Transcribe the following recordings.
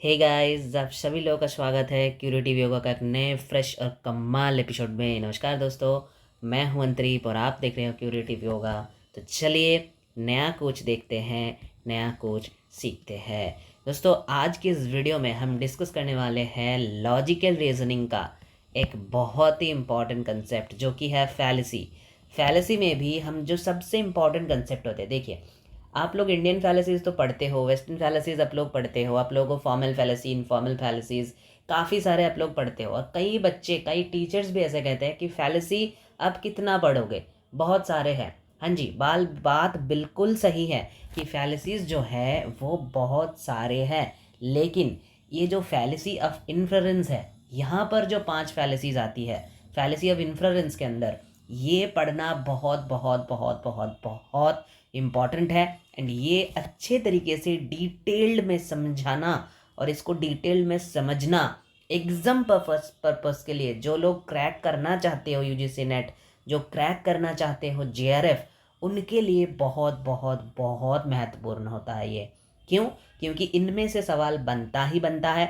Hey guys, आप सभी लोगों का स्वागत है क्यूरेटिव योगा का एक नए फ्रेश और कमाल एपिसोड में। नमस्कार दोस्तों, मैं हूं अंतरीप और आप देख रहे हो क्यूरेटिव योगा। तो चलिए नया कोच देखते हैं, नया कोच सीखते हैं। दोस्तों, आज की इस वीडियो में हम डिस्कस करने वाले हैं लॉजिकल रीजनिंग का एक बहुत ही इम्पॉर्टेंट कंसेप्ट जो कि है फैलेसी। फैलेसी में भी हम जो सबसे इम्पॉर्टेंट कंसेप्ट होते हैं, देखिए आप लोग इंडियन फैलेसीज तो पढ़ते हो, वेस्टर्न फैलेसीज आप लोग पढ़ते हो, आप लोगों को फॉर्मल फैलेसी, इनफॉर्मल फैलेसीज काफ़ी सारे आप लोग पढ़ते हो। और कई बच्चे, कई टीचर्स भी ऐसे कहते हैं कि फैलेसी अब कितना पढ़ोगे, बहुत सारे हैं। हाँ जी, बात बिल्कुल सही है कि फैलेसीज जो है वो बहुत सारे हैं, लेकिन ये जो फैलेसी ऑफ इन्फ्रेंस है, यहाँ पर जो 5 फैलेसीज आती है फैलेसी ऑफ इन्फ्रेंस के अंदर, ये पढ़ना बहुत बहुत बहुत बहुत बहुत इम्पॉर्टेंट है। एंड ये अच्छे तरीके से डिटेल्ड में समझाना और इसको डिटेल्ड में समझना एग्जाम पर्पस के लिए, जो लोग क्रैक करना चाहते हो यूजीसी नेट, जो क्रैक करना चाहते हो जेआरएफ, उनके लिए बहुत बहुत बहुत महत्वपूर्ण होता है ये। क्यों? क्योंकि इनमें से सवाल बनता ही बनता है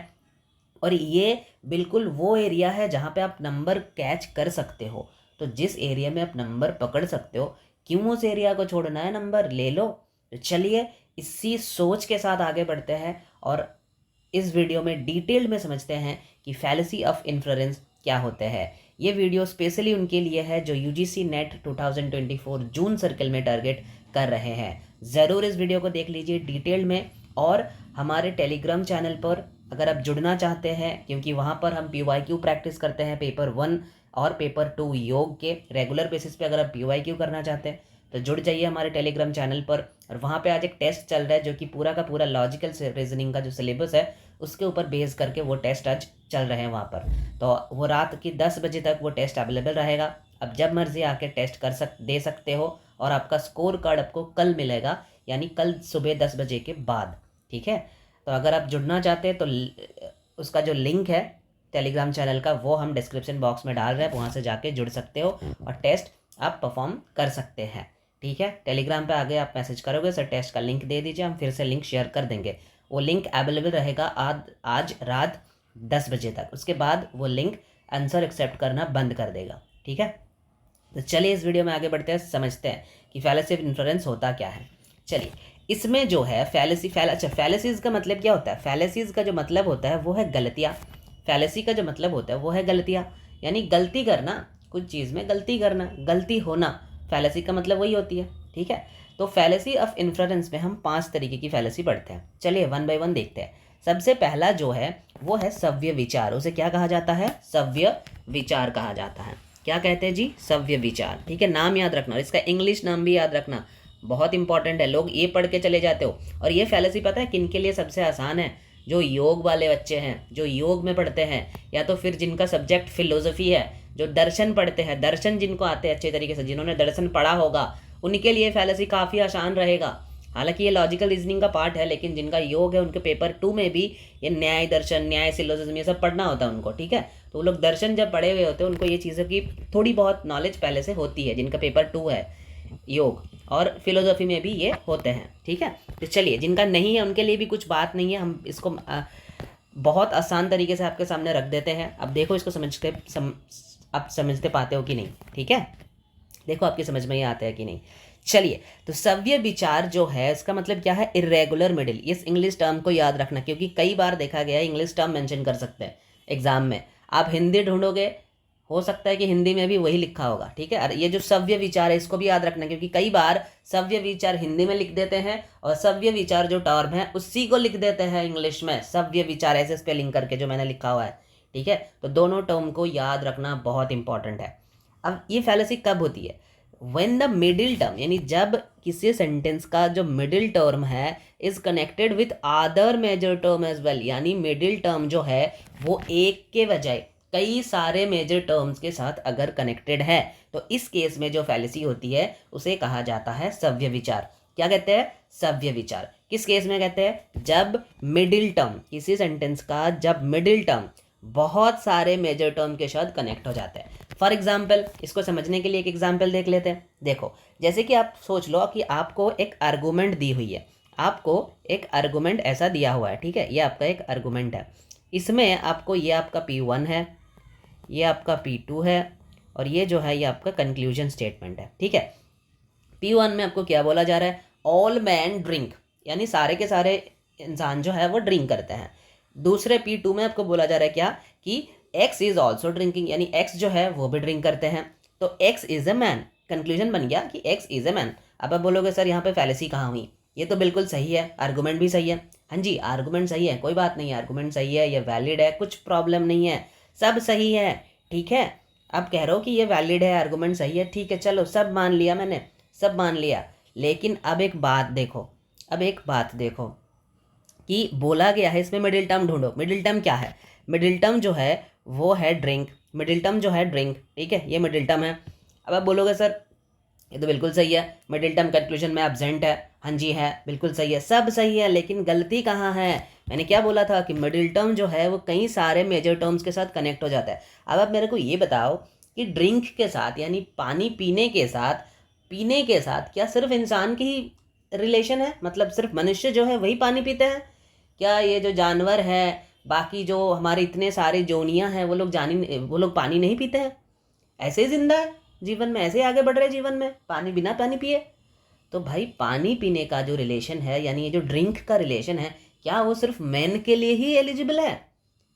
और ये बिल्कुल वो एरिया है जहाँ पे आप नंबर कैच कर सकते हो। तो जिस एरिया में आप नंबर पकड़ सकते हो, क्यों उस एरिया को छोड़ना है, नंबर ले लो। तो चलिए इसी सोच के साथ आगे बढ़ते हैं और इस वीडियो में डिटेल में समझते हैं कि फैलेसी ऑफ इन्फ्रेंस क्या होते हैं। ये वीडियो स्पेशली उनके लिए है जो यूजीसी नेट 2024 जून सर्कल में टारगेट कर रहे हैं। ज़रूर इस वीडियो को देख लीजिए डिटेल में। और हमारे टेलीग्राम चैनल पर अगर आप जुड़ना चाहते हैं, क्योंकि वहाँ पर हम PYQ प्रैक्टिस करते हैं पेपर 1 और पेपर 2 योग के रेगुलर बेसिस पे। अगर आप PYQ करना चाहते हैं तो जुड़ जाइए हमारे टेलीग्राम चैनल पर। और वहाँ पे आज एक टेस्ट चल रहा है जो कि पूरा का पूरा लॉजिकल रीजनिंग का जो सिलेबस है उसके ऊपर बेस करके वो टेस्ट आज चल रहे हैं वहाँ पर। तो वो रात की 10 बजे तक वो टेस्ट अवेलेबल रहेगा। अब जब मर्जी आके टेस्ट दे सकते हो और आपका स्कोर कार्ड आपको कल मिलेगा, यानी कल सुबह 10 बजे के बाद। ठीक है, तो अगर आप जुड़ना चाहते हैं तो उसका जो लिंक है टेलीग्राम चैनल का वो हम डिस्क्रिप्शन बॉक्स में डाल रहे हैं, वहाँ से जाके जुड़ सकते हो और टेस्ट आप परफॉर्म कर सकते हैं। ठीक है, टेलीग्राम पे आगे आप मैसेज करोगे सर टेस्ट का लिंक दे दीजिए, हम फिर से लिंक शेयर कर देंगे। वो लिंक अवेलेबल रहेगा आज रात 10 बजे तक। उसके बाद वो लिंक आंसर एक्सेप्ट करना बंद कर देगा। ठीक है, तो चलिए इस वीडियो में आगे बढ़ते हैं, समझते हैं कि फैलेसी ऑफ इन्फ्रेंस होता क्या है। चलिए, इसमें जो है फैलेसीज का मतलब क्या होता है? फैलेसीज का जो मतलब होता है वो है गलतियाँ। फैलेसी का जो मतलब होता है वो है गलतियाँ, यानी गलती करना, कुछ चीज़ में गलती करना, गलती होना, फैलेसी का मतलब वही होती है। ठीक है, तो फैलेसी ऑफ इन्फ्रेंस में हम 5 तरीके की फैलेसी पढ़ते हैं। चलिए 1 बाय 1 देखते हैं। सबसे पहला जो है वो है सव्य विचार। उसे क्या कहा जाता है? सव्य विचार कहा जाता है। क्या कहते हैं जी? सव्य विचार। ठीक है, नाम याद रखना और इसका इंग्लिश नाम भी याद रखना, बहुत इंपॉर्टेंट है। लोग ये पढ़ के चले जाते हो। और ये फैलेसी पता है किन के लिए सबसे आसान है? जो योग वाले बच्चे हैं, जो योग में पढ़ते हैं, या तो फिर जिनका सब्जेक्ट फिलोसफी है, जो दर्शन पढ़ते हैं, दर्शन जिनको आते हैं अच्छे तरीके से, जिन्होंने दर्शन पढ़ा होगा, उनके लिए फैलेसी काफ़ी आसान रहेगा। हालांकि ये लॉजिकल रीजनिंग का पार्ट है, लेकिन जिनका योग है उनके पेपर 2 में भी ये न्याय दर्शन, न्याय सिलोजिज्म, ये सब पढ़ना होता है उनको। ठीक है, तो वो लोग दर्शन जब पढ़े हुए होते हैं उनको ये चीज़ों की थोड़ी बहुत नॉलेज पहले से होती है, जिनका पेपर 2 है योग। और फिलोसफी में भी ये होते हैं। ठीक है, तो चलिए जिनका नहीं है उनके लिए भी कुछ बात नहीं है, हम इसको बहुत आसान तरीके से आपके सामने रख देते हैं। अब देखो इसको आप समझते पाते हो कि नहीं। ठीक है, देखो आपकी समझ में ये आता है कि नहीं। चलिए, तो सव्य विचार जो है इसका मतलब क्या है? Irregular middle. इस इंग्लिश टर्म को याद रखना, क्योंकि कई बार देखा गया है इंग्लिश टर्म मेंशन कर सकते हैं एग्जाम में। आप हिंदी ढूंढोगे, हो सकता है कि हिंदी में भी वही लिखा होगा। ठीक है, और ये जो सव्य विचार है इसको भी याद रखना, क्योंकि कई बार सव्य विचार हिंदी में लिख देते हैं और सव्य विचार जो टर्म है उसी को लिख देते हैं इंग्लिश में सव्य विचार, ऐसे स्पेलिंग करके जो मैंने लिखा हुआ है। ठीक है, तो दोनों टर्म को याद रखना बहुत इंपॉर्टेंट है। अब ये फैलेसी कब होती है? व्हेन द मिडिल टर्म, यानी जब किसी सेंटेंस का जो मिडिल टर्म है is connected with other major term as well, यानी मिडिल टर्म जो है वो एक के बजाय कई सारे मेजर टर्म्स के साथ अगर कनेक्टेड है, तो इस केस में जो फैलेसी होती है उसे कहा जाता है सव्य विचार। क्या कहते हैं? सव्य विचार। किस केस में कहते हैं? जब मिडिल टर्म, किसी सेंटेंस का जब मिडिल टर्म बहुत सारे मेजर टर्म के साथ कनेक्ट हो जाते हैं। फॉर एग्जाम्पल, इसको समझने के लिए एक एग्जाम्पल देख लेते हैं। देखो, जैसे कि आप सोच लो कि आपको एक आर्गूमेंट दी हुई है, आपको एक आर्गुमेंट ऐसा दिया हुआ है, ठीक है, ये आपका एक आर्गुमेंट है, इसमें आपको ये आपका P1 है, ये आपका P2 है, और ये जो है ये आपका कंक्लूजन स्टेटमेंट है, ठीक है। P1 में आपको क्या बोला जा रहा है, ऑल मैन ड्रिंक, यानी सारे के सारे इंसान जो है वो ड्रिंक करते हैं। दूसरे P2 में आपको बोला जा रहा है क्या, कि X इज ऑल्सो ड्रिंकिंग, यानी X जो है वो भी ड्रिंक करते हैं, तो X is a man. Conclusion बन गया कि X इज ए मैन। अब आप बोलोगे सर यहाँ पे फैलेसी कहाँ हुई, ये तो बिल्कुल सही है, आर्गूमेंट भी सही है। हाँ जी, आर्गूमेंट सही है, कोई बात नहीं है, आर्गूमेंट सही है, ये वैलिड है, कुछ प्रॉब्लम नहीं है, सब सही है, ठीक है। आप कह रहे हो कि ये वैलिड है, आर्गूमेंट सही है, ठीक है, चलो सब मान लिया मैंने, सब मान लिया। लेकिन अब एक बात देखो, अब एक बात देखो कि बोला गया है इसमें मिडिल टर्म ढूंढो। मिडिल टर्म क्या है, मिडिल टर्म जो है वो है ड्रिंक, मिडिल टर्म जो है ड्रिंक, ठीक है, ये मिडिल टर्म है। अब आप बोलोगे सर ये तो बिल्कुल सही है, मिडिल टर्म कंक्लूजन में एब्सेंट है। हाँ जी है, बिल्कुल सही है, सब सही है, लेकिन गलती कहाँ है। मैंने क्या बोला था कि मिडिल टर्म जो है वो कई सारे मेजर टर्म्स के साथ कनेक्ट हो जाता है। अब आप मेरे को ये बताओ कि ड्रिंक के साथ यानी पानी पीने के साथ, पीने के साथ क्या सिर्फ इंसान की ही रिलेशन है, मतलब सिर्फ मनुष्य जो है वही पानी पीते हैं? क्या ये जो जानवर है, बाकी जो हमारे इतने सारे जोनियां हैं, वो लोग पानी नहीं पीते हैं? ऐसे ही जिंदा है जीवन में, ऐसे ही आगे बढ़ रहे जीवन में पानी बिना पानी पिए। तो भाई पानी पीने का जो रिलेशन है, यानी ये जो ड्रिंक का रिलेशन है, क्या वो सिर्फ मैन के लिए ही एलिजिबल है?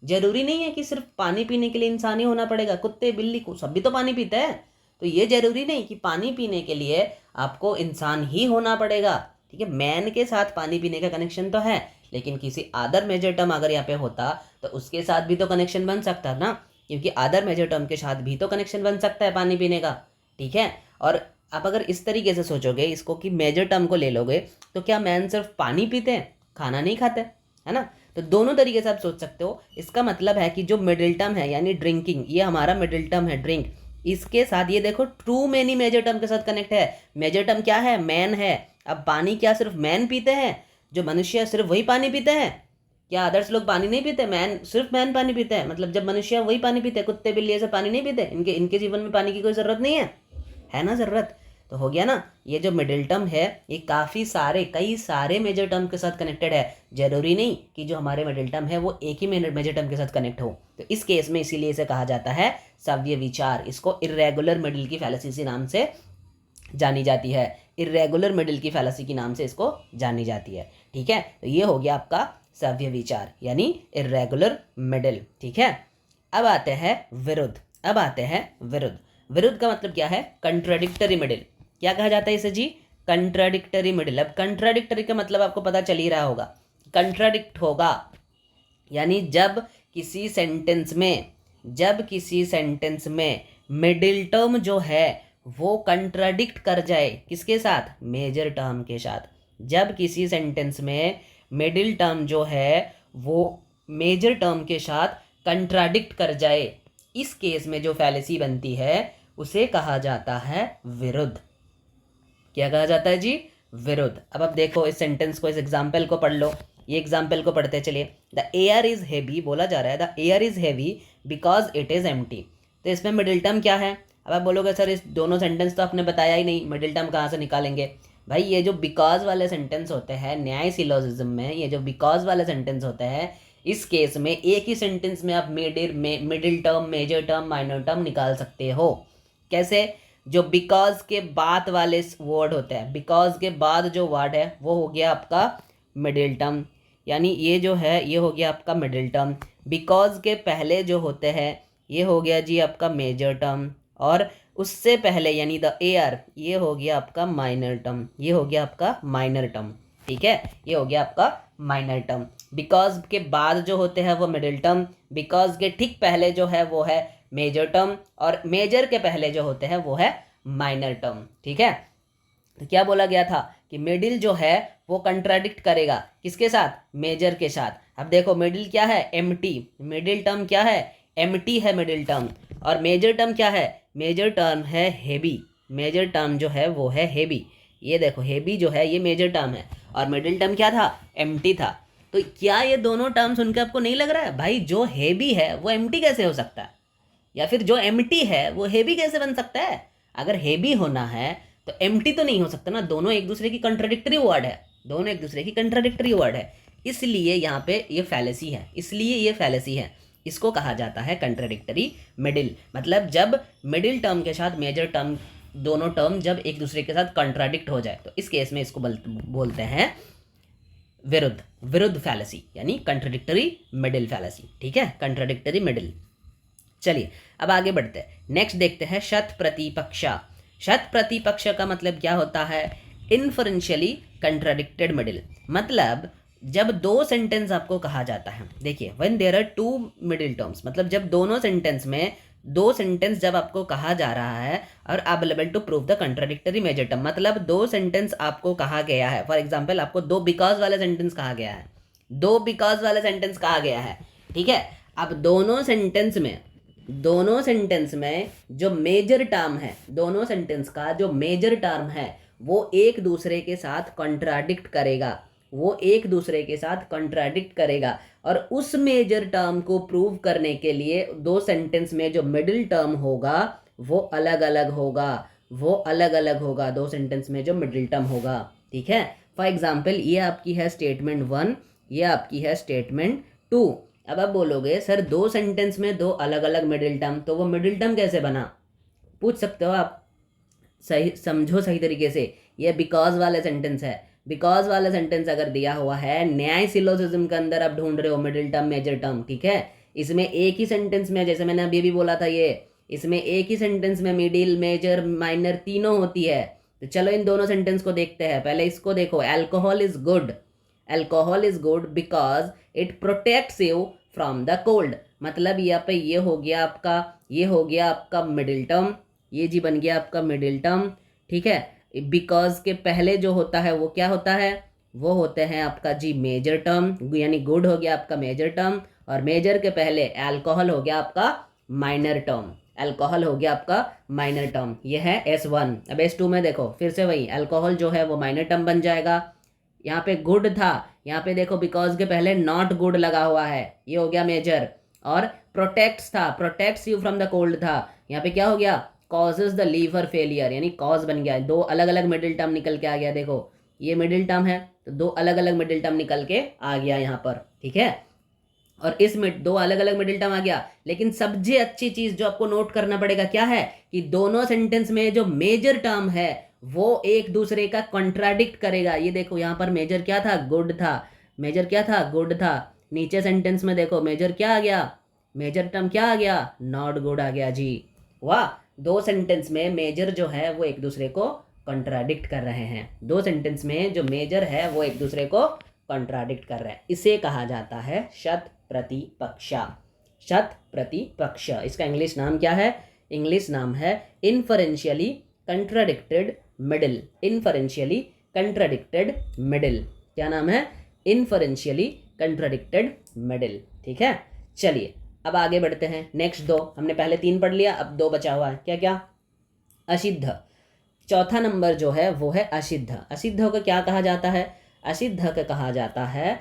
जरूरी नहीं है कि सिर्फ पानी पीने के लिए इंसान ही होना पड़ेगा, कुत्ते बिल्ली को सब भी तो पानी पीते हैं। तो ये जरूरी नहीं कि पानी पीने के लिए आपको इंसान ही होना पड़ेगा, ठीक है। मैन के साथ पानी पीने का कनेक्शन तो है, लेकिन किसी अदर मेजर टर्म अगर यहाँ पे होता तो उसके साथ भी तो कनेक्शन बन सकता ना, क्योंकि अदर मेजर टर्म के साथ भी तो कनेक्शन बन सकता है पानी पीने का, ठीक है। और आप अगर इस तरीके से सोचोगे इसको कि मेजर टर्म को ले लोगे, तो क्या मैन सिर्फ पानी पीते हैं, खाना नहीं खाते, है ना? तो दोनों तरीके से आप सोच सकते हो। इसका मतलब है कि जो मिडिल टर्म है यानी ड्रिंकिंग, ये हमारा मिडिल टर्म है ड्रिंक, इसके साथ ये देखो टू मेनी मेजर टर्म के साथ कनेक्ट है। मेजर टर्म क्या है, मैन है। अब पानी क्या सिर्फ मैन पीते हैं, जो मनुष्य सिर्फ वही पानी पीते हैं? क्या अदर्स लोग पानी नहीं पीते? सिर्फ मैन पानी पीते हैं, मतलब जब मनुष्य वही पानी पीते हैं, कुत्ते बिल्ली ऐसे पानी नहीं पीते? इनके इनके जीवन में पानी की कोई ज़रूरत नहीं है ना? ज़रूरत तो हो गया ना। ये जो मिडिल टर्म है ये कई सारे मेजर टर्म के साथ कनेक्टेड है। जरूरी नहीं कि जो हमारे मिडिल टर्म है वो एक ही मेजर टर्म के साथ कनेक्ट हो। तो इस केस में इसीलिए इसे कहा जाता है सव्य विचार। इसको इर्रेगुलर मिडिल की फैलेसी नाम से जानी जाती है, इर्रेगुलर मिडिल की फैलेसी के नाम से इसको जानी जाती है, ठीक है। तो ये हो गया आपका सव्य विचार यानी इर्रेगुलर मिडिल, ठीक है। अब आते हैं विरुद्ध। विरुद्ध का मतलब क्या है, कंट्राडिक्टरी मिडिल। क्या कहा जाता है इसे जी, कंट्राडिक्टरी मिडिल। अब कंट्राडिक्टरी का मतलब आपको पता चल ही रहा होगा, कंट्राडिक्ट होगा यानी जब किसी सेंटेंस में मिडिल टर्म जो है वो कंट्राडिक्ट कर जाए, किसके साथ, मेजर टर्म के साथ। जब किसी सेंटेंस में मिडिल टर्म जो है वो मेजर टर्म के साथ कंट्राडिक्ट कर जाए, इस केस में जो फैलेसी बनती है उसे कहा जाता है विरुद्ध। क्या कहा जाता है जी, विरुद्ध। अब आप देखो इस सेंटेंस को, इस एग्जाम्पल को पढ़ लो। ये एग्जाम्पल को पढ़ते चलिए। द एयर इज हैवी, बोला जा रहा है the air is heavy because it is empty. तो इसमें मिडिल टर्म क्या है? अब आप बोलोगे सर इस दोनों सेंटेंस तो आपने बताया ही नहीं, मिडिल टर्म कहाँ से निकालेंगे? भाई ये जो बिकॉज वाले सेंटेंस होते हैं न्याय सिलोजिज्म में, ये जो बिकॉज वाले सेंटेंस होते हैं, इस केस में एक ही सेंटेंस में आप middle term, major term, minor term निकाल सकते हो। कैसे? जो बिकॉज के बाद वाले वर्ड होते हैं, बिकॉज के बाद जो वर्ड है वो हो गया आपका मिडिल टर्म, यानी ये जो है ये हो गया आपका मिडिल टर्म। बिकॉज के पहले जो होते हैं ये हो गया जी आपका मेजर टर्म, और उससे पहले यानी द एयर, ये हो गया आपका माइनर टर्म, ये हो गया आपका माइनर टर्म, ठीक है, ये हो गया आपका माइनर टर्म। बिकॉज के बाद जो होते हैं वो मिडिल टर्म, बिकॉज के ठीक पहले जो है वो है मेजर टर्म, और मेजर के पहले जो होते हैं वो है माइनर टर्म, ठीक है। तो क्या बोला गया था कि मिडिल जो है वो कंट्राडिक्ट करेगा किसके साथ, मेजर के साथ। अब देखो मिडिल क्या है, एम्प्टी। मिडिल टर्म क्या है, एम्प्टी है मिडिल टर्म। और मेजर टर्म क्या है, मेजर टर्म है हेवी। मेजर टर्म जो है वो है हेवी। ये देखो हेवी जो है ये मेजर टर्म है, और मिडिल टर्म क्या था, एम्प्टी था। तो क्या ये दोनों टर्म सुनकर आपको नहीं लग रहा है भाई जो हेवी है वो एम्प्टी कैसे हो सकता है, या फिर जो एम्प्टी है वो हेवी कैसे बन सकता है? अगर हेवी होना है तो एम्प्टी तो नहीं हो सकता ना, दोनों एक दूसरे की कंट्राडिक्टरी वर्ड है। दोनों एक दूसरे की कंट्राडिक्टरी वर्ड है, इसलिए यहाँ पे ये फैलेसी है, इसलिए ये फैलेसी है। इसको कहा जाता है कंट्राडिक्टरी मिडिल। मतलब जब मिडिल टर्म के साथ मेजर टर्म, दोनों टर्म जब एक दूसरे के साथ कंट्राडिक्ट हो जाए, तो इस केस में इसको बोलते हैं विरुद्ध फैलेसी, यानी कंट्राडिक्टरी मिडिल फैलेसी। ठीक है, कंट्राडिक्टरी मिडिल। चलिए अब आगे बढ़ते हैं, नेक्स्ट देखते हैं शत प्रतिपक्षा। शत प्रतिपक्ष का मतलब क्या होता है? Inferentially contradicted middle. मतलब जब दो सेंटेंस आपको कहा जाता है, देखिए when there are two middle terms, मतलब जब दोनों सेंटेंस में दो सेंटेंस जब आपको कहा जा रहा है और available to prove the contradictory major term, मतलब दो सेंटेंस आपको कहा गया है। फॉर एग्जांपल आपको दो बिकॉज वाला सेंटेंस कहा गया है, दो बिकॉज वाला सेंटेंस कहा गया है। ठीक है, अब दोनों सेंटेंस में जो मेजर टर्म है, दोनों सेंटेंस का जो मेजर टर्म है वो एक दूसरे के साथ कॉन्ट्राडिक्ट करेगा, वो एक दूसरे के साथ कॉन्ट्राडिक्ट करेगा। और उस मेजर टर्म को प्रूव करने के लिए दो सेंटेंस में जो मिडिल टर्म होगा वो अलग अलग होगा, वो अलग अलग होगा दो सेंटेंस में जो मिडिल टर्म होगा। ठीक है, फॉर एग्जाम्पल ये आपकी है स्टेटमेंट 1, ये आपकी है स्टेटमेंट 2। अब आप बोलोगे सर दो सेंटेंस में दो अलग अलग मिडिल टर्म, तो वो मिडिल टर्म कैसे बना? पूछ सकते हो आप, सही समझो सही तरीके से। ये बिकॉज वाला सेंटेंस है, बिकॉज वाला सेंटेंस अगर दिया हुआ है न्याय सिलोजिज्म के अंदर आप ढूंढ रहे हो मिडिल टर्म मेजर टर्म। ठीक है, इसमें एक ही सेंटेंस में, जैसे मैंने अभी भी बोला था, ये इसमें एक ही सेंटेंस में मिडिल मेजर माइनर तीनों होती है। तो चलो इन दोनों सेंटेंस को देखते हैं। पहले इसको देखो, alcohol is good, alcohol is good because it protects you from the cold. मतलब यहाँ पे ये हो गया आपका मिडिल टर्म, ये जी बन गया आपका मिडिल टर्म। ठीक है, बिकॉज के पहले जो होता है वो क्या होता है? वो होते हैं आपका जी मेजर टर्म, यानी गुड हो गया आपका मेजर टर्म, और मेजर के पहले अल्कोहल हो गया आपका माइनर टर्म, अल्कोहल हो गया आपका माइनर टर्म। ये है S1। अब S2 में देखो फिर से वही अल्कोहल जो है वो माइनर टर्म बन जाएगा। यहाँ पे गुड था, यहाँ पे देखो बिकॉज के पहले नॉट गुड लगा हुआ है, ये हो गया मेजर। और प्रोटेक्ट्स था, protects you from the cold था, यहाँ पे क्या हो गया? कॉजेज द लीवर फेलियर, यानी कॉज बन गया। दो अलग अलग मिडिल टर्म निकल के आ गया। देखो ये मिडिल टर्म है तो दो अलग अलग मिडिल टर्म निकल के आ गया यहाँ पर। ठीक है, और इस दो अलग अलग मिडिल टर्म आ गया। लेकिन सबसे अच्छी चीज जो आपको नोट करना पड़ेगा क्या है कि दोनों सेंटेंस में जो मेजर टर्म है वो एक दूसरे का कॉन्ट्राडिक्ट करेगा। ये देखो यहाँ पर मेजर क्या था? गुड था। मेजर क्या था? गुड था। नीचे सेंटेंस में देखो मेजर क्या आ गया? मेजर टर्म क्या आ गया? नॉट गुड आ गया जी। वाह, दो सेंटेंस में मेजर जो है वो एक दूसरे को कॉन्ट्राडिक्ट कर रहे हैं। दो सेंटेंस में जो मेजर है वो एक दूसरे को कॉन्ट्राडिक्ट कर रहे हैं। इसे कहा जाता है शत प्रतिपक्षा। शत प्रतिपक्ष, इसका इंग्लिश नाम क्या है? इंग्लिश नाम है inferentially contradicted middle. इन्फरेंशियली contradicted middle, क्या नाम है? Inferentially contradicted middle. ठीक है, चलिए अब आगे बढ़ते हैं। नेक्स्ट दो, हमने पहले 3 पढ़ लिया, अब 2 बचा हुआ है। क्या क्या? असिद्ध। चौथा नंबर जो है वो है असिद्ध। असिद्ध को क्या कहा जाता है? असिद्ध को कहा जाता है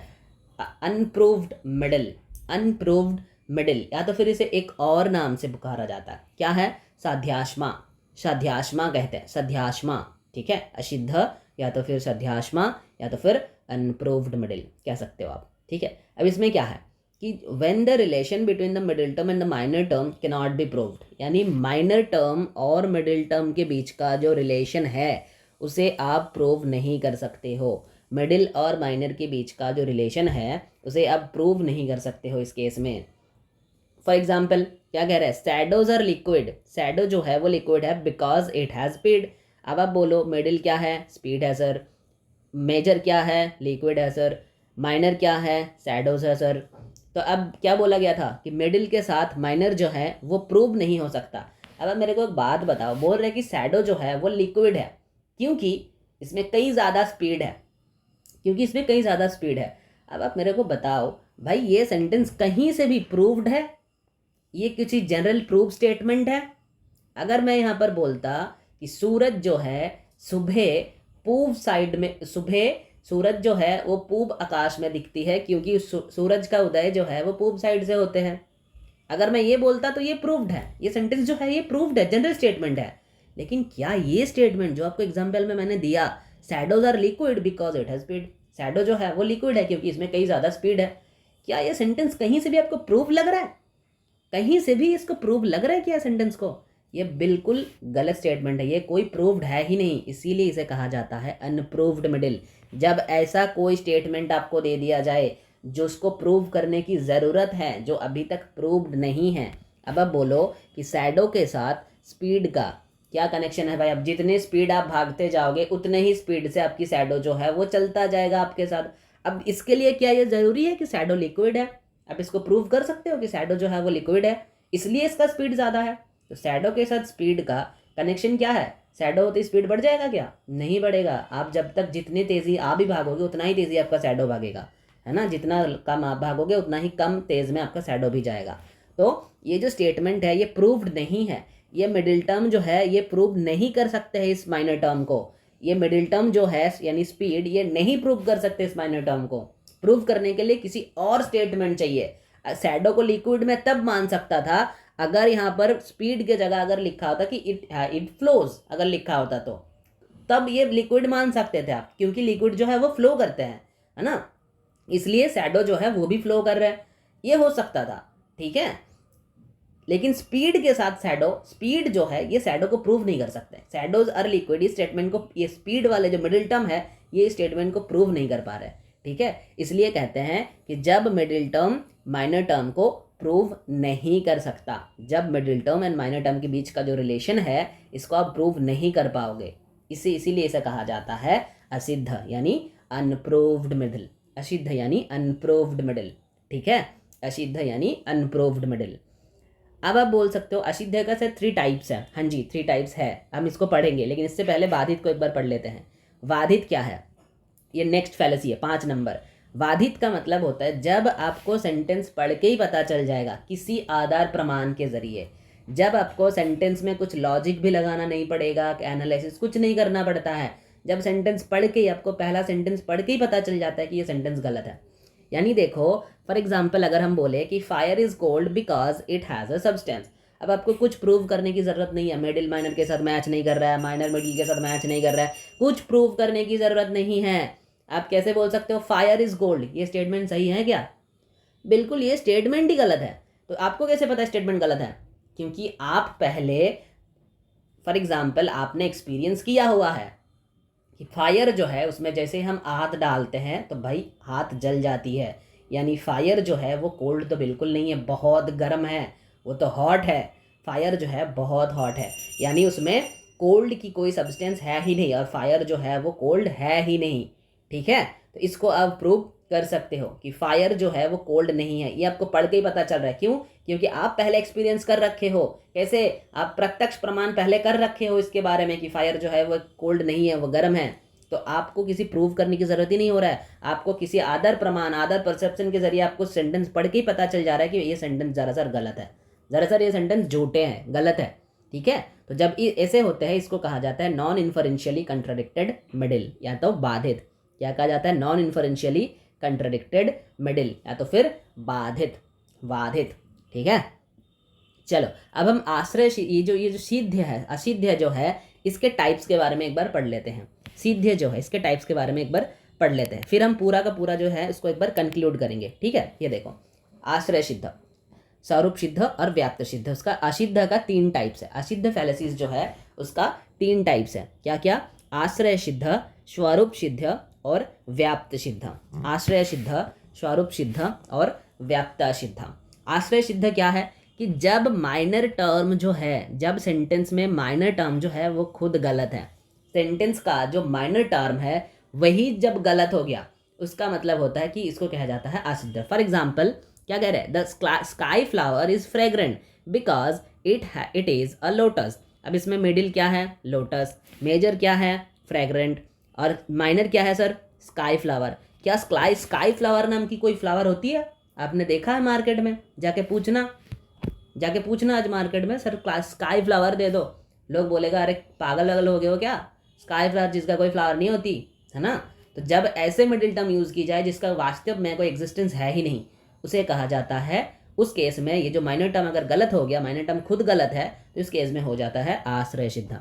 अनप्रूव्ड मिडिल। अनप्रूव्ड मिडिल, या तो फिर इसे एक और नाम से पुकारा जाता है। क्या है? साध्याश्मा। साध्याश्मा कहते हैं, साध्याश्मा। ठीक है, असिद्ध या तो फिर साध्याश्मा या तो फिर अनप्रूव्ड मिडिल कह सकते हो आप। ठीक है, अब इसमें क्या है कि when the relation between the middle term and the minor term can not be proved, यानी माइनर टर्म और मिडिल टर्म के बीच का जो रिलेशन है उसे आप प्रूव नहीं कर सकते हो। मिडिल और माइनर के बीच का जो रिलेशन है उसे आप प्रूव नहीं कर सकते हो इस केस में। फॉर एग्जाम्पल क्या कह रहा है? सैडोज आर लिक्विड। सैडो जो है वो लिक्विड है बिकॉज इट हैज़ स्पीड। अब आप बोलो मिडिल क्या है? स्पीड है सर। मेजर क्या है? लिक्विड है सर। माइनर क्या है? सैडोज है सर। तो अब क्या बोला गया था कि मिडिल के साथ माइनर जो है वो प्रूव नहीं हो सकता। अब आप मेरे को एक बात बताओ, बोल रहे कि सैडो जो है वो लिक्विड है क्योंकि इसमें कई ज़्यादा स्पीड है, क्योंकि इसमें कई ज़्यादा स्पीड है। अब आप मेरे को बताओ भाई ये सेंटेंस कहीं से भी प्रूव्ड है? ये किसी जनरल प्रूव स्टेटमेंट है? अगर मैं यहाँ पर बोलता कि सूरज जो है सुबह पूर्व साइड में, सुबह सूरज जो है वो पूर्व आकाश में दिखती है क्योंकि सूरज का उदय जो है वो पूर्व साइड से होते हैं। अगर मैं ये बोलता तो ये प्रूव्ड है, ये सेंटेंस जो है ये प्रूव्ड है, जनरल स्टेटमेंट है। लेकिन क्या ये स्टेटमेंट जो आपको एग्जाम्पल में मैंने दिया, shadows are liquid because it has speed. Shadow जो है वो लिक्विड है क्योंकि इसमें कई ज़्यादा स्पीड है। क्या ये सेंटेंस कहीं से भी आपको प्रूफ लग रहा है? कहीं से भी इसको प्रूफ लग रहा है क्या सेंटेंस को? ये बिल्कुल गलत स्टेटमेंट है, ये कोई प्रूव्ड है ही नहीं, इसीलिए इसे कहा जाता है अनप्रूव्ड मिडिल। जब ऐसा कोई स्टेटमेंट आपको दे दिया जाए जो उसको प्रूव करने की ज़रूरत है, जो अभी तक प्रूव्ड नहीं है। अब आप बोलो कि शैडो के साथ स्पीड का क्या कनेक्शन है भाई? अब जितने स्पीड आप भागते जाओगे उतने ही स्पीड से आपकी शैडो जो है वो चलता जाएगा आपके साथ। अब इसके लिए क्या ये ज़रूरी है कि शैडो लिक्विड है? आप इसको प्रूव कर सकते हो कि शैडो जो है वो लिक्विड है, इसलिए इसका स्पीड ज़्यादा है। तो शैडो के साथ स्पीड का कनेक्शन क्या है? शैडो होती स्पीड बढ़ जाएगा क्या? नहीं बढ़ेगा। आप जब तक जितनी तेज़ी आप भी भागोगे उतना ही तेज़ी आपका शैडो भागेगा, है ना। जितना कम आप भागोगे उतना ही कम तेज़ में आपका शैडो भी जाएगा। तो ये जो स्टेटमेंट है ये प्रूव्ड नहीं है। ये मिडिल टर्म जो है ये प्रूव नहीं कर सकते हैं इस माइनर टर्म को। ये मिडिल टर्म जो है यानी स्पीड, ये नहीं प्रूव कर सकते इस माइनर टर्म को। प्रूव करने के लिए किसी और स्टेटमेंट चाहिए। शैडो को लिक्विड में तब मान सकता था अगर यहाँ पर स्पीड के जगह अगर लिखा होता कि इट फ्लोज, अगर लिखा होता तो तब ये लिक्विड मान सकते थे आप, क्योंकि लिक्विड जो है वो फ्लो करते हैं, है ना। इसलिए शैडो जो है वो भी फ्लो कर रहे हैं, ये हो सकता था, ठीक है। लेकिन स्पीड के साथ शैडो, स्पीड जो है ये शैडो को प्रूव नहीं कर सकते। शैडोज आर लिक्विड, इस स्टेटमेंट को, ये स्पीड वाले जो मिडिल टर्म है ये स्टेटमेंट को प्रूव नहीं कर पा रहे, ठीक है। इसलिए कहते हैं कि जब मिडिल टर्म माइनर टर्म को प्रूव नहीं कर सकता, जब middle term and minor term के बीच का जो रिलेशन है इसको आप प्रूव नहीं कर पाओगे, इसीलिए इसे कहा जाता है असिद्ध यानी अनप्रूव्ड मिडिल। असिद्ध यानी अनप्रूव्ड मिडिल, ठीक है। असिद्ध यानी अनप्रूव्ड मिडिल। अब आप बोल सकते हो असिद्ध का से 3 टाइप्स है। हाँ जी, 3 टाइप्स है, हम इसको पढ़ेंगे, लेकिन इससे पहले बाधित को एक बार पढ़ लेते हैं। बाधित क्या है? ये नेक्स्ट फैलेसी है, 5 नंबर। बाधित का मतलब होता है जब आपको सेंटेंस पढ़ के ही पता चल जाएगा किसी आधार प्रमाण के जरिए, जब आपको सेंटेंस में कुछ लॉजिक भी लगाना नहीं पड़ेगा, एनालिसिस कुछ नहीं करना पड़ता है, जब सेंटेंस पढ़ के ही आपको पहला सेंटेंस पढ़ के ही पता चल जाता है कि ये सेंटेंस गलत है। यानी देखो, फॉर एग्जाम्पल अगर हम बोले कि fire is cold because it has a substance, अब आपको कुछ प्रूव करने की ज़रूरत नहीं है, मिडिल माइनर के साथ मैच नहीं कर रहा है, माइनर मिडिल के साथ मैच नहीं कर रहा है, कुछ प्रूव करने की ज़रूरत नहीं है। आप कैसे बोल सकते हो फायर इज गोल्ड? ये स्टेटमेंट सही है क्या? बिल्कुल, ये स्टेटमेंट ही गलत है। तो आपको कैसे पता स्टेटमेंट गलत है? क्योंकि आप पहले, फॉर एग्जाम्पल, आपने एक्सपीरियंस किया हुआ है कि फायर जो है उसमें जैसे हम हाथ डालते हैं तो भाई हाथ जल जाती है, यानी फायर जो है वो कोल्ड तो बिल्कुल नहीं है, बहुत गर्म है, वो तो हॉट है। फायर जो है बहुत हॉट है, यानी उसमें कोल्ड की कोई सब्सटेंस है ही नहीं, और फायर जो है वो कोल्ड है ही नहीं, ठीक है। तो इसको आप प्रूव कर सकते हो कि फायर जो है वो कोल्ड नहीं है, ये आपको पढ़ के ही पता चल रहा है। क्यों? क्योंकि आप पहले एक्सपीरियंस कर रखे हो। कैसे? आप प्रत्यक्ष प्रमाण पहले कर रखे हो इसके बारे में कि फायर जो है वो कोल्ड नहीं है, वो गर्म है। तो आपको किसी प्रूव करने की ज़रूरत ही नहीं हो रहा है, आपको किसी आदर प्रमाण, आदर परसेप्शन के जरिए आपको सेंटेंस पढ़ के ही पता चल जा रहा है कि ये सेंटेंस दरअसल गलत है, दरअसल ये सेंटेंस झूठे हैं, गलत है, ठीक है। तो जब ऐसे होते हैं इसको कहा जाता है नॉन इन्फरेंशियली कंट्राडिक्टेड मिडिल, या तो बाधित। क्या कहा जाता है? नॉन इन्फरेंशियली कंट्राडिक्टेड मिडिल, या तो फिर बाधित, बाधित, ठीक है। चलो अब हम आश्रय, ये जो सिद्ध है, असिद्ध जो है, इसके टाइप्स के बारे में एक बार पढ़ लेते हैं। सिद्ध जो है इसके टाइप्स के बारे में एक बार पढ़ लेते हैं, फिर हम पूरा का पूरा जो है उसको एक बार कंक्लूड करेंगे, ठीक है। ये देखो, आश्रय सिद्ध, स्वरूप सिद्ध और व्याप्त सिद्ध। उसका असिद्ध का 3 टाइप्स है। असिद्ध फैलेसीज जो है उसका 3 टाइप्स है। क्या क्या? आश्रय सिद्ध, स्वरूप सिद्ध और व्याप्त सिद्ध। आश्रय सिद्ध, स्वरूप सिद्ध और व्याप्त सिद्ध। आश्रय सिद्ध क्या है कि जब माइनर टर्म जो है, जब सेंटेंस में माइनर टर्म जो है वो खुद गलत है, सेंटेंस का जो माइनर टर्म है वही जब गलत हो गया, उसका मतलब होता है कि इसको कहा जाता है असिद्ध। फॉर एग्जाम्पल क्या कह रहे हैं? The sky flower is fragrant because it is a lotus. अब इसमें मिडिल क्या है? लोटस। मेजर क्या है? फ्रेग्रेंट। और माइनर क्या है सर? Sky flower. क्या स्काई फ्लावर नाम की कोई फ्लावर होती है? आपने देखा है मार्केट में? जाके पूछना आज मार्केट में, सर स्काई फ्लावर दे दो, लोग बोलेगा अरे पागल वगल हो गए हो क्या, स्काई फ्लावर जिसका कोई फ्लावर नहीं होती, है ना। तो जब ऐसे मिडिल टर्म यूज़ की जाए जिसका वास्तव में कोई एग्जिस्टेंस है ही नहीं, उसे कहा जाता है, उस केस में ये जो माइनर टर्म अगर गलत हो गया, माइनर टर्म खुद गलत है, तो इस केस में हो जाता है आश्रय सिद्ध,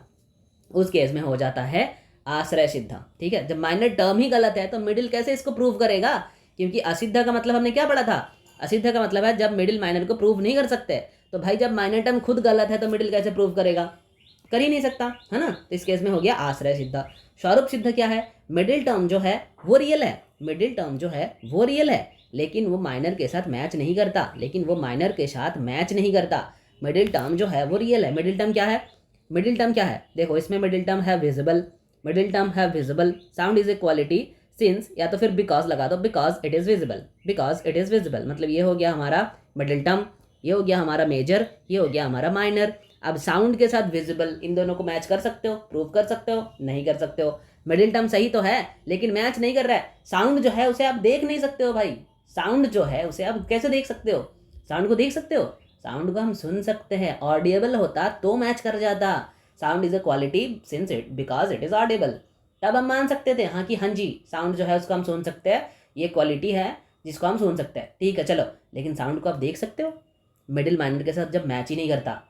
उस केस में हो जाता है आश्रय सिद्ध। ठीक है, जब माइनर टर्म ही गलत है तो मिडिल कैसे इसको प्रूव करेगा? क्योंकि असिद्ध का मतलब हमने क्या पढ़ा था? असिद्ध का मतलब है जब मिडिल माइनर को प्रूव नहीं कर सकते। तो भाई जब माइनर टर्म खुद गलत है तो मिडिल कैसे प्रूव करेगा? कर ही नहीं सकता, है ना। तो इस केस में हो गया आश्रय सिद्ध। स्वरूप सिद्ध क्या है? मिडिल टर्म जो है वो रियल है, मिडिल टर्म जो है वो रियल है, लेकिन वो माइनर के साथ मैच नहीं करता, लेकिन वो माइनर के साथ मैच नहीं करता। मिडिल टर्म जो है वो रियल है। मिडिल टर्म क्या है? मिडिल टर्म क्या है? देखो इसमें मिडिल टर्म है विजिबल, मिडिल टर्म है visible. Sound is a quality since, या तो फिर बिकॉज लगा दो, because it is visible, because it is visible. मतलब ये हो गया हमारा मिडिल टर्म, ये हो गया हमारा मेजर, ये हो गया हमारा माइनर। अब साउंड के साथ विजिबल, इन दोनों को मैच कर सकते हो, प्रूव कर सकते हो? नहीं कर सकते हो। मिडिल टर्म सही तो है लेकिन मैच नहीं कर रहा है। साउंड जो है उसे आप देख नहीं सकते हो भाई, साउंड जो है उसे आप कैसे देख सकते हो? साउंड को देख सकते हो? साउंड को हम सुन सकते हैं, ऑडिएबल होता तो मैच कर जाता। Sound is a quality since it because it is audible. तब हम मान सकते थे हाँ कि हाँ जी साउंड जो है उसको हम सुन सकते हैं, ये क्वालिटी है जिसको हम सुन सकते हैं, ठीक है चलो। लेकिन साउंड को आप देख सकते हो? मिडिल माइनर के साथ जब मैच ही नहीं करता,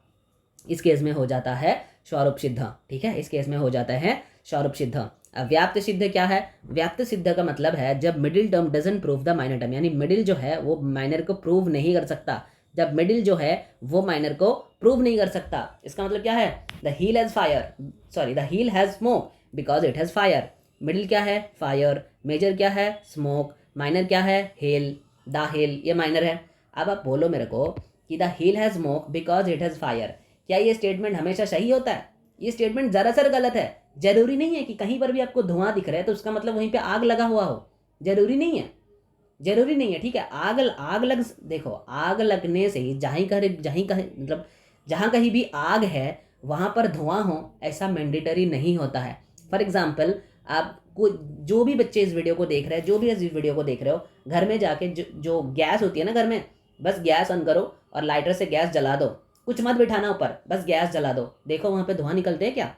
इस केस में हो जाता है स्वरूप सिद्ध। ठीक है, इस केस में हो जाता है स्वरूप सिद्ध। व्याप्त सिद्ध क्या है? व्याप्त सिद्ध का मतलब है जब middle term doesn't prove the minor term, यानी मिडिल जो है वो माइनर को प्रूव नहीं कर सकता। जब मिडिल जो है वो माइनर को प्रूव नहीं कर सकता, इसका मतलब क्या है? The hill has fire, sorry the hill has smoke because it has fire. Middle क्या है? फायर। मेजर क्या है? स्मोक। माइनर क्या है? हेल। द हेल ये माइनर है। अब आप बोलो मेरे को कि the hill has smoke because it has fire, क्या ये स्टेटमेंट हमेशा सही होता है? ये स्टेटमेंट दरअसल गलत है। जरूरी नहीं है कि कहीं पर भी आपको धुआं दिख रहा है तो उसका मतलब वहीं पे आग लगा हुआ हो, जरूरी नहीं है, जरूरी नहीं है। ठीक है, आग लग, देखो आग लगने से ही जहाँ कहीं मतलब जहाँ कहीं भी आग है वहाँ पर धुआं हो ऐसा मैंडेटरी नहीं होता है। फॉर एग्जाम्पल आपको जो भी बच्चे इस वीडियो को देख रहे हैं, जो भी इस वीडियो को देख रहे हो, घर में जाके जो गैस होती है ना घर में, बस गैस ऑन करो और लाइटर से गैस जला दो, कुछ मत बिठाना ऊपर, बस गैस जला दो, देखो वहाँ पे धुआं निकलते हैं क्या?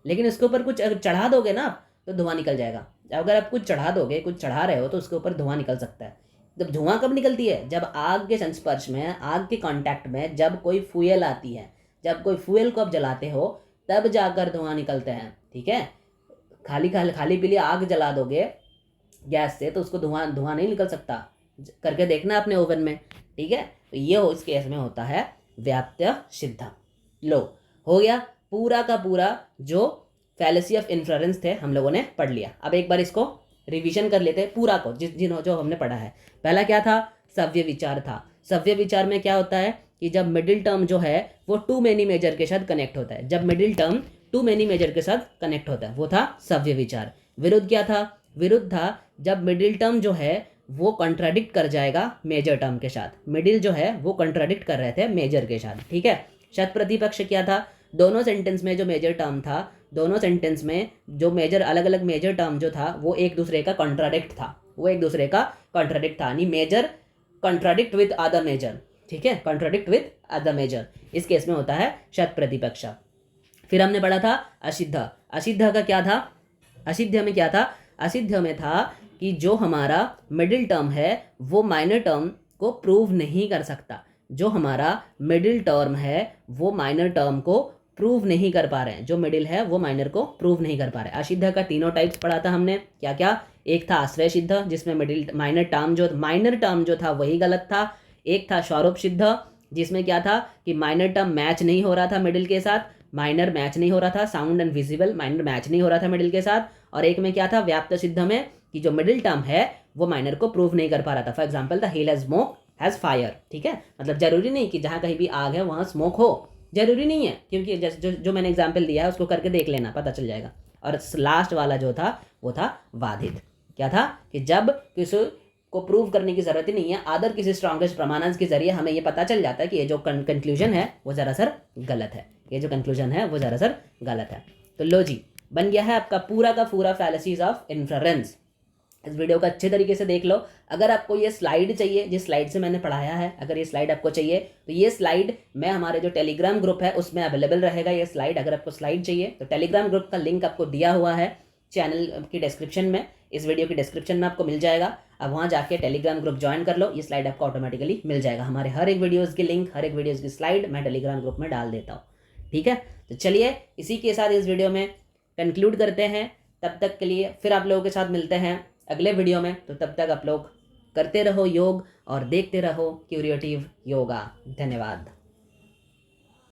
लेकिन उसके ऊपर कुछ चढ़ा दोगे ना आप तो धुआं निकल जाएगा। अगर आप कुछ चढ़ा दोगे, कुछ चढ़ा रहे हो तो उसके ऊपर धुआं निकल सकता है। जब धुआं कब निकलती है? जब आग के संस्पर्श में, आग के कांटेक्ट में जब कोई फ्यूल आती है, जब कोई फ्यूल को आप जलाते हो तब जाकर धुआं निकलते हैं। ठीक है, खाली पीली आग जला दोगे गैस से तो उसको धुआं नहीं निकल सकता। करके देखना अपने ओवन में। ठीक है, तो ये हो इस केस में होता है व्याप्त सिद्ध। लो हो गया पूरा का पूरा जो फैलेसी ऑफ इन्फ्रेंस थे हम लोगों ने पढ़ लिया। अब एक बार इसको रिवीजन कर लेते हैं पूरा को, जो हमने पढ़ा है। पहला क्या था? सव्य विचार था। सव्य विचार में क्या होता है कि जब मिडिल टर्म जो है वो टू मेनी मेजर के साथ कनेक्ट होता है, जब middle term too many major के साथ कनेक्ट होता है, वो था सव्य विचार। विरुद्ध क्या था? विरुद्ध था जब मिडिल टर्म जो है वो कॉन्ट्राडिक्ट कर जाएगा मेजर टर्म के साथ। मिडिल जो है वो कॉन्ट्राडिक्ट कर रहे थे मेजर के साथ। ठीक है, शत प्रतिपक्ष क्या था? दोनों सेंटेंस में जो मेजर टर्म था, दोनों सेंटेंस में जो मेजर अलग अलग मेजर टर्म जो था वो एक दूसरे का कॉन्ट्राडिक्ट था, वो एक दूसरे का कॉन्ट्राडिक्ट था, यानी major contradict with other major. ठीक है, कॉन्ट्राडिक्ट विद अदर मेजर, इस केस में होता है शत प्रतिपक्ष। फिर हमने पढ़ा था असिद्ध। असिद्ध का क्या था? असिद्ध में क्या था? असिद्ध में था कि जो हमारा मिडिल टर्म है वो माइनर टर्म को प्रूव नहीं कर सकता। जो हमारा मिडिल टर्म है वो माइनर टर्म को प्रूव नहीं कर पा रहे हैं, जो मिडिल है वो माइनर को प्रूव नहीं कर पा रहे। असिद्ध का तीनों टाइप्स पढ़ा था हमने, क्या क्या? एक था आश्रय सिद्ध जिसमें मिडिल माइनर टर्म जो था वही गलत था। एक था स्वरूप सिद्ध जिसमें क्या था कि माइनर टर्म मैच नहीं हो रहा था मिडिल के साथ, माइनर मैच नहीं हो रहा था, sound and visible minor match नहीं हो रहा था मिडिल के साथ। और एक में क्या था? व्याप्त सिद्ध में कि जो मिडिल टर्म है वो माइनर को प्रूव नहीं कर पा रहा था। For example the hill has smoke has fire. ठीक है, मतलब जरूरी नहीं कि जहाँ कहीं भी आग है वहाँ स्मोक हो, जरूरी नहीं है, क्योंकि जो मैंने एग्जाम्पल दिया है उसको करके देख लेना, पता चल जाएगा। और लास्ट वाला जो था वो था बाधित। क्या था? कि जब किसी को प्रूव करने की जरूरत ही नहीं है, आदर किसी स्ट्रॉन्गेस्ट प्रमाणांश के जरिए हमें ये पता चल जाता है कि ये जो कंक्लूजन है वो दरअसल गलत है, ये जो कंक्लूजन है वो दरअसल गलत है। तो लो जी, बन गया है आपका पूरा का पूरा फैलेसीज ऑफ इन्फ्रेंस। इस वीडियो को अच्छे तरीके से देख लो। अगर आपको ये स्लाइड चाहिए, जिस स्लाइड से मैंने पढ़ाया है, अगर ये स्लाइड आपको चाहिए तो ये स्लाइड मैं हमारे जो टेलीग्राम ग्रुप है उसमें अवेलेबल रहेगा ये स्लाइड। अगर आपको स्लाइड चाहिए तो टेलीग्राम ग्रुप का लिंक आपको दिया हुआ है चैनल की डिस्क्रिप्शन में, इस वीडियो की डिस्क्रिप्शन में आपको मिल जाएगा। अब वहाँ जाके टेलीग्राम ग्रुप ज्वाइन कर लो, ये स्लाइड आपको ऑटोमेटिकली मिल जाएगा। हमारे हर एक वीडियोज़ की लिंक, हर एक वीडियोज़ की स्लाइड मैं टेलीग्राम ग्रुप में डाल देता हूँ। ठीक है, तो चलिए इसी के साथ इस वीडियो में कंक्लूड करते हैं। तब तक के लिए फिर आप लोगों के साथ मिलते हैं अगले वीडियो में। तो तब तक आप लोग करते रहो योग और देखते रहो क्यूरिएटिव योगा। धन्यवाद।